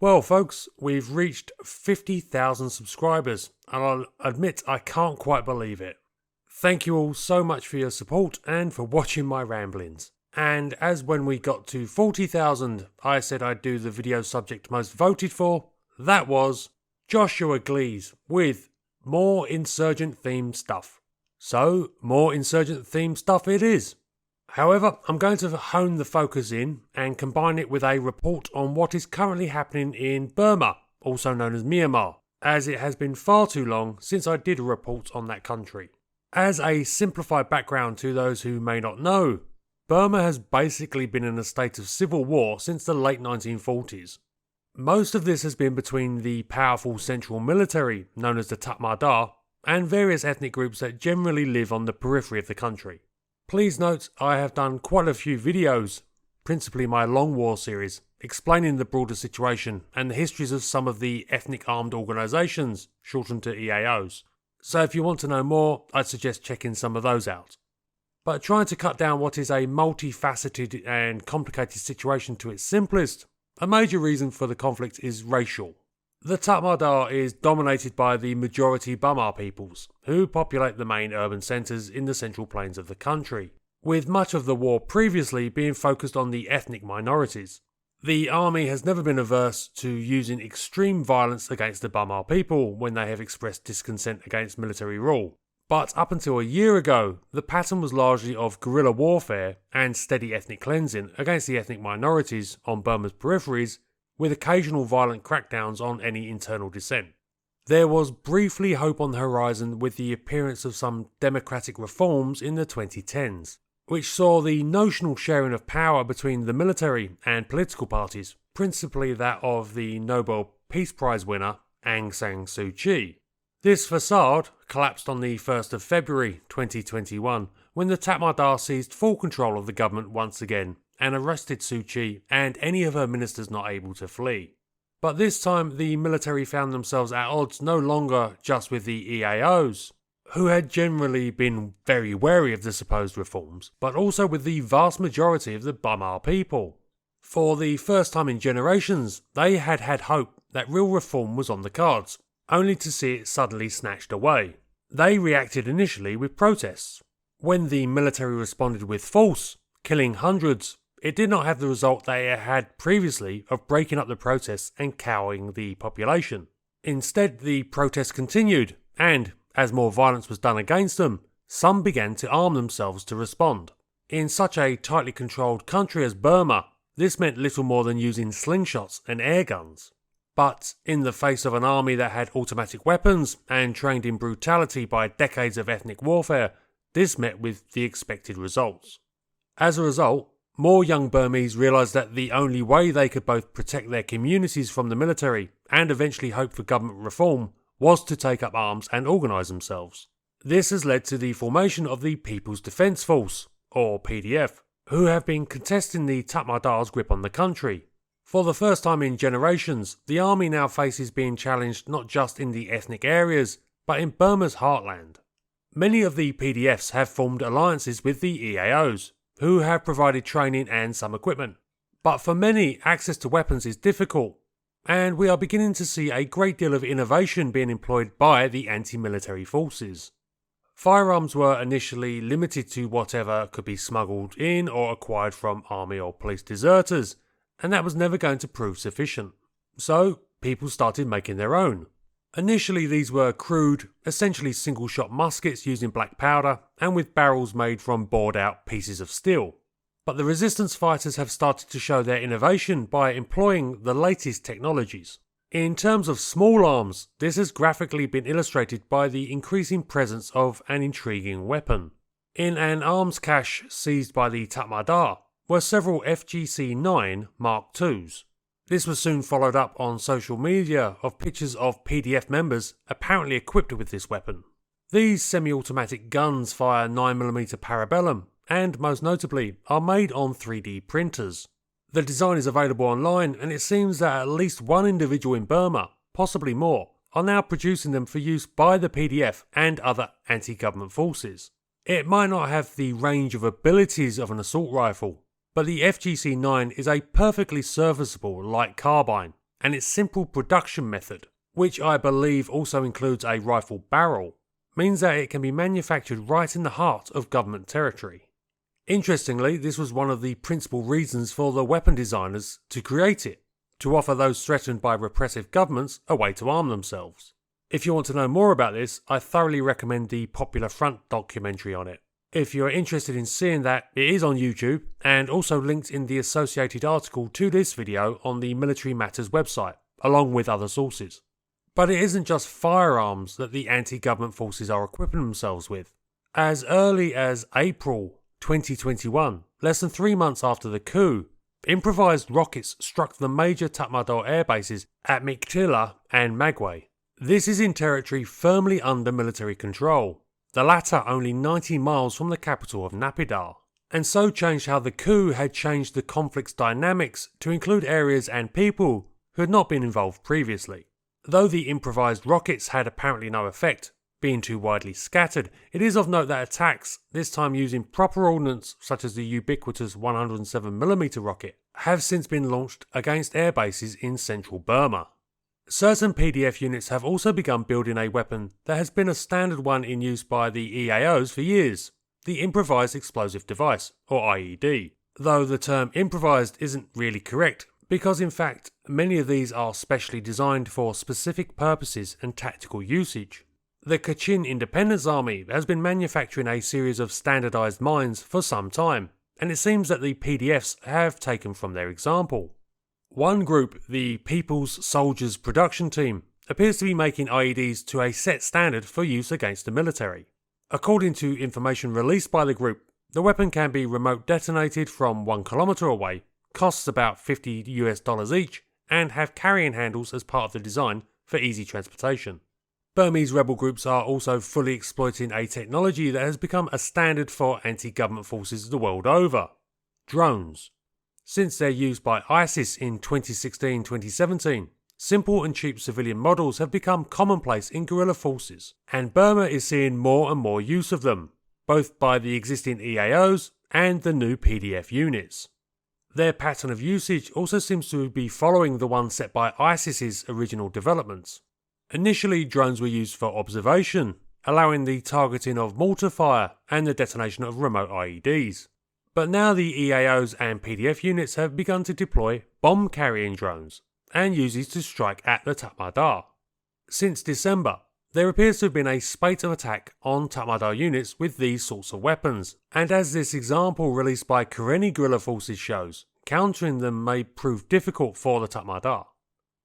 Well, folks, we've reached 50,000 subscribers, and I'll admit I can't quite believe it. Thank you all so much for your support and for watching my ramblings. And as when we got to 40,000, I said I'd do the video subject most voted for, that was Joshua Glees with more insurgent themed stuff. So, more insurgent themed stuff it is. However, I'm going to hone the focus in and combine it with a report on what is currently happening in Burma, also known as Myanmar, as it has been far too long since I did a report on that country. As a simplified background to those who may not know, Burma has basically been in a state of civil war since the late 1940s. Most of this has been between the powerful central military, known as the Tatmadaw, and various ethnic groups that generally live on the periphery of the country. Please note I have done quite a few videos, principally my Long War series, explaining the broader situation and the histories of some of the ethnic armed organisations, shortened to EAOs. So if you want to know more, I'd suggest checking some of those out. But trying to cut down what is a multifaceted and complicated situation to its simplest, a major reason for the conflict is racial. The Tatmadaw is dominated by the majority Burma peoples, who populate the main urban centres in the central plains of the country, with much of the war previously being focused on the ethnic minorities. The army has never been averse to using extreme violence against the Burma people when they have expressed discontent against military rule. But up until a year ago, the pattern was largely of guerrilla warfare and steady ethnic cleansing against the ethnic minorities on Burma's peripheries, with occasional violent crackdowns on any internal dissent. There was briefly hope on the horizon with the appearance of some democratic reforms in the 2010s, which saw the notional sharing of power between the military and political parties, principally that of the Nobel Peace Prize winner Aung San Suu Kyi. This facade collapsed on the 1st of February 2021 when the Tatmadaw seized full control of the government once again and arrested Suu Kyi and any of her ministers not able to flee. But this time the military found themselves at odds no longer just with the EAOs, who had generally been very wary of the supposed reforms, but also with the vast majority of the Burma people. For the first time in generations, they had hope that real reform was on the cards, only to see it suddenly snatched away. They reacted initially with protests. When the military responded with force, killing hundreds, it did not have the result they had previously of breaking up the protests and cowing the population. Instead, the protests continued, and, as more violence was done against them, some began to arm themselves to respond. In such a tightly controlled country as Burma, this meant little more than using slingshots and air guns. But in the face of an army that had automatic weapons and trained in brutality by decades of ethnic warfare, this met with the expected results. As a result, more young Burmese realised that the only way they could both protect their communities from the military and eventually hope for government reform was to take up arms and organise themselves. This has led to the formation of the People's Defence Force, or PDF, who have been contesting the Tatmadaw's grip on the country. For the first time in generations, the army now faces being challenged not just in the ethnic areas, but in Burma's heartland. Many of the PDFs have formed alliances with the EAOs, who have provided training and some equipment. But for many, access to weapons is difficult, and we are beginning to see a great deal of innovation being employed by the anti-military forces. Firearms were initially limited to whatever could be smuggled in or acquired from army or police deserters, and that was never going to prove sufficient. So, people started making their own. Initially these were crude, essentially single-shot muskets using black powder and with barrels made from bored-out pieces of steel. But the resistance fighters have started to show their innovation by employing the latest technologies. In terms of small arms, this has graphically been illustrated by the increasing presence of an intriguing weapon. In an arms cache seized by the Tatmadaw were several FGC-9 Mark IIs. This was soon followed up on social media of pictures of PDF members apparently equipped with this weapon. These semi-automatic guns fire 9mm parabellum and, most notably, are made on 3D printers. The design is available online, and it seems that at least one individual in Burma, possibly more, are now producing them for use by the PDF and other anti-government forces. It might not have the range of abilities of an assault rifle, but the FGC-9 is a perfectly serviceable light carbine, and its simple production method, which I believe also includes a rifle barrel, means that it can be manufactured right in the heart of government territory. Interestingly, this was one of the principal reasons for the weapon designers to create it, to offer those threatened by repressive governments a way to arm themselves. If you want to know more about this, I thoroughly recommend the Popular Front documentary on it. If you're interested in seeing that, it is on YouTube and also linked in the associated article to this video on the Military Matters website, along with other sources. But it isn't just firearms that the anti-government forces are equipping themselves with. As early as April 2021, less than 3 months after the coup, improvised rockets struck the major Tatmadaw air bases at Miktila and Magway. This is in territory firmly under military control, the latter only 90 miles from the capital of Naypyidaw, and so changed how the coup had changed the conflict's dynamics to include areas and people who had not been involved previously. Though the improvised rockets had apparently no effect, being too widely scattered, it is of note that attacks, this time using proper ordnance such as the ubiquitous 107mm rocket, have since been launched against air bases in central Burma. Certain PDF units have also begun building a weapon that has been a standard one in use by the EAOs for years, the Improvised Explosive Device, or IED, though the term improvised isn't really correct, because in fact many of these are specially designed for specific purposes and tactical usage. The Kachin Independence Army has been manufacturing a series of standardised mines for some time, and it seems that the PDFs have taken from their example. One group, the People's Soldiers Production Team, appears to be making IEDs to a set standard for use against the military. According to information released by the group, the weapon can be remote detonated from 1 kilometre away, costs about $50 each, and have carrying handles as part of the design for easy transportation. Burmese rebel groups are also fully exploiting a technology that has become a standard for anti-government forces the world over: drones. Since their use by ISIS in 2016-2017, simple and cheap civilian models have become commonplace in guerrilla forces, and Burma is seeing more and more use of them, both by the existing EAOs and the new PDF units. Their pattern of usage also seems to be following the one set by ISIS's original developments. Initially, drones were used for observation, allowing the targeting of mortar fire and the detonation of remote IEDs. But now the EAOs and PDF units have begun to deploy bomb-carrying drones and use these to strike at the Tatmadaw. Since December, there appears to have been a spate of attack on Tatmadaw units with these sorts of weapons, and as this example released by Karenni guerrilla forces shows, countering them may prove difficult for the Tatmadaw.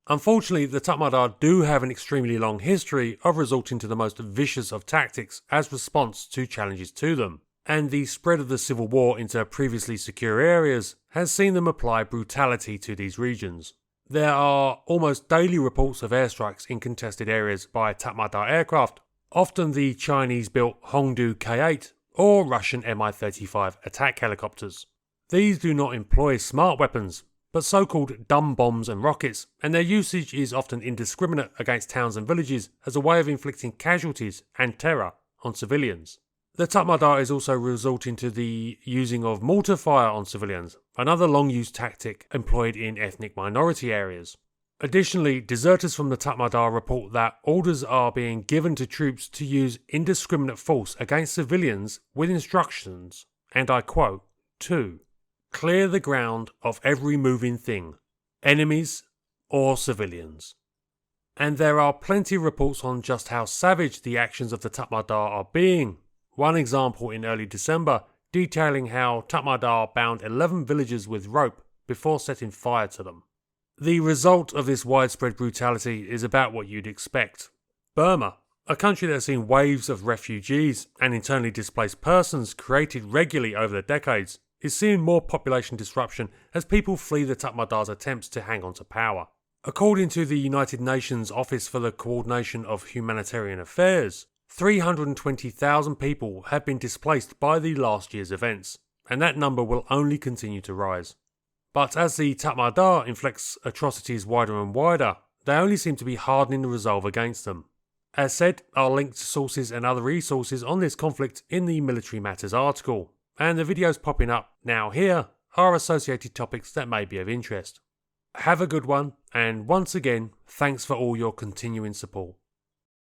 Unfortunately, the Tatmadaw do have an extremely long history of resorting to the most vicious of tactics as response to challenges to them, and the spread of the civil war into previously secure areas has seen them apply brutality to these regions. There are almost daily reports of airstrikes in contested areas by Tatmadaw aircraft, often the Chinese-built Hongdu K-8 or Russian Mi-35 attack helicopters. These do not employ smart weapons, but so-called dumb bombs and rockets, and their usage is often indiscriminate against towns and villages as a way of inflicting casualties and terror on civilians. The Tatmadaw is also resorting to the using of mortar fire on civilians, another long-used tactic employed in ethnic minority areas. Additionally, deserters from the Tatmadaw report that orders are being given to troops to use indiscriminate force against civilians with instructions, and I quote, to clear the ground of every moving thing, enemies or civilians. And there are plenty of reports on just how savage the actions of the Tatmadaw are being. One example in early December detailing how Tatmadaw bound 11 villagers with rope before setting fire to them. The result of this widespread brutality is about what you'd expect. Burma, a country that has seen waves of refugees and internally displaced persons created regularly over the decades, is seeing more population disruption as people flee the Tatmadaw's attempts to hang on to power. According to the United Nations Office for the Coordination of Humanitarian Affairs, 320,000 people have been displaced by the last year's events, and that number will only continue to rise. But as the Tatmadaw inflicts atrocities wider and wider, they only seem to be hardening the resolve against them. As said, I'll link to sources and other resources on this conflict in the Military Matters article, and the videos popping up now here are associated topics that may be of interest. Have a good one, and once again, thanks for all your continuing support.